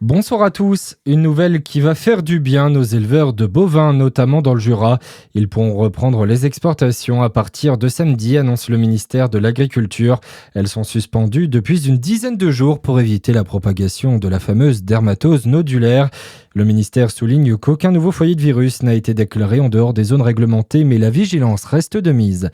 Bonsoir à tous. Une nouvelle qui va faire du bien aux éleveurs de bovins, notamment dans le Jura. Ils pourront reprendre les exportations à partir de samedi, annonce le ministère de l'Agriculture. Elles sont suspendues depuis une dizaine de jours pour éviter la propagation de la fameuse dermatose nodulaire. Le ministère souligne qu'aucun nouveau foyer de virus n'a été déclaré en dehors des zones réglementées, mais la vigilance reste de mise.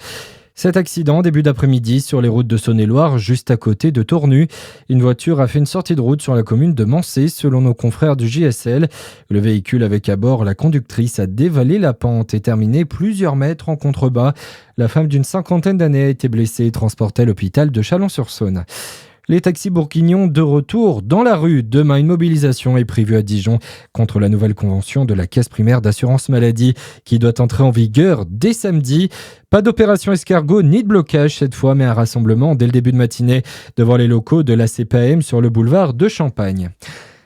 Cet accident, début d'après-midi, sur les routes de Saône-et-Loire, juste à côté de Tournu. Une voiture a fait une sortie de route sur la commune de Mancé, selon nos confrères du JSL. Le véhicule avec à bord la conductrice a dévalé la pente et terminé plusieurs mètres en contrebas. La femme d'une cinquantaine d'années a été blessée et transportée à l'hôpital de Chalon-sur-Saône. Les taxis bourguignons de retour dans la rue. Demain, une mobilisation est prévue à Dijon contre la nouvelle convention de la Caisse primaire d'assurance maladie qui doit entrer en vigueur dès samedi. Pas d'opération escargot ni de blocage cette fois, mais un rassemblement dès le début de matinée devant les locaux de la CPAM sur le boulevard de Champagne.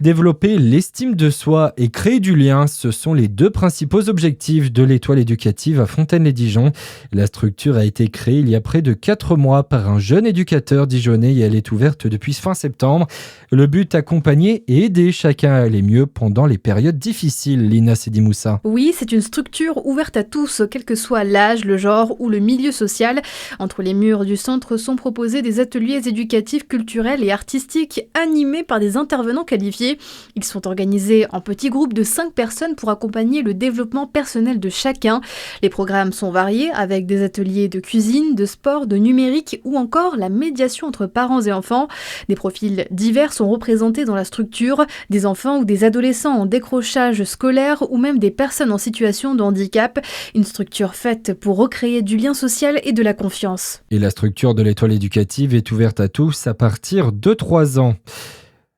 Développer l'estime de soi et créer du lien, ce sont les deux principaux objectifs de l'étoile éducative à Fontaine-les-Dijon. La structure a été créée il y a près de 4 mois par un jeune éducateur dijonnais et elle est ouverte depuis fin septembre. Le but, accompagner et aider chacun à aller mieux pendant les périodes difficiles, Lina Sedimoussa. Oui, c'est une structure ouverte à tous, quel que soit l'âge, le genre ou le milieu social. Entre les murs du centre sont proposés des ateliers éducatifs, culturels et artistiques animés par des intervenants qualifiés. Ils sont organisés en petits groupes de 5 personnes pour accompagner le développement personnel de chacun. Les programmes sont variés avec des ateliers de cuisine, de sport, de numérique ou encore la médiation entre parents et enfants. Des profils divers sont représentés dans la structure, des enfants ou des adolescents en décrochage scolaire ou même des personnes en situation de handicap. Une structure faite pour recréer du lien social et de la confiance. Et la structure de l'étoile éducative est ouverte à tous à partir de 3 ans.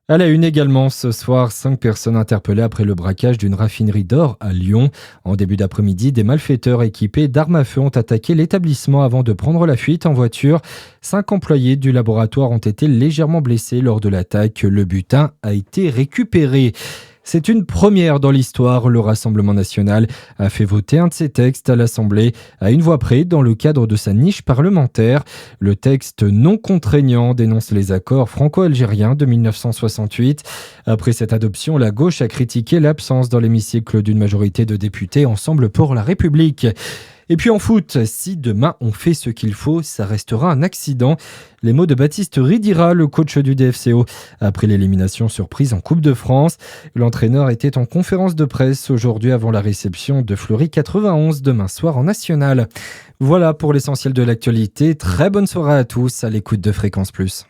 À la une également, ce soir, 5 personnes interpellées après le braquage d'une raffinerie d'or à Lyon. En début d'après-midi, des malfaiteurs équipés d'armes à feu ont attaqué l'établissement avant de prendre la fuite en voiture. 5 employés du laboratoire ont été légèrement blessés lors de l'attaque. Le butin a été récupéré. C'est une première dans l'histoire. Le Rassemblement national a fait voter un de ses textes à l'Assemblée à une voix près dans le cadre de sa niche parlementaire. Le texte non contraignant dénonce les accords franco-algériens de 1968. Après cette adoption, la gauche a critiqué l'absence dans l'hémicycle d'une majorité de députés Ensemble pour la République. Et puis en foot, si demain on fait ce qu'il faut, ça restera un accident. Les mots de Baptiste Ridira, le coach du DFCO, après l'élimination surprise en Coupe de France. L'entraîneur était en conférence de presse aujourd'hui avant la réception de Fleury 91 demain soir en National. Voilà pour l'essentiel de l'actualité. Très bonne soirée à tous à l'écoute de Fréquence Plus.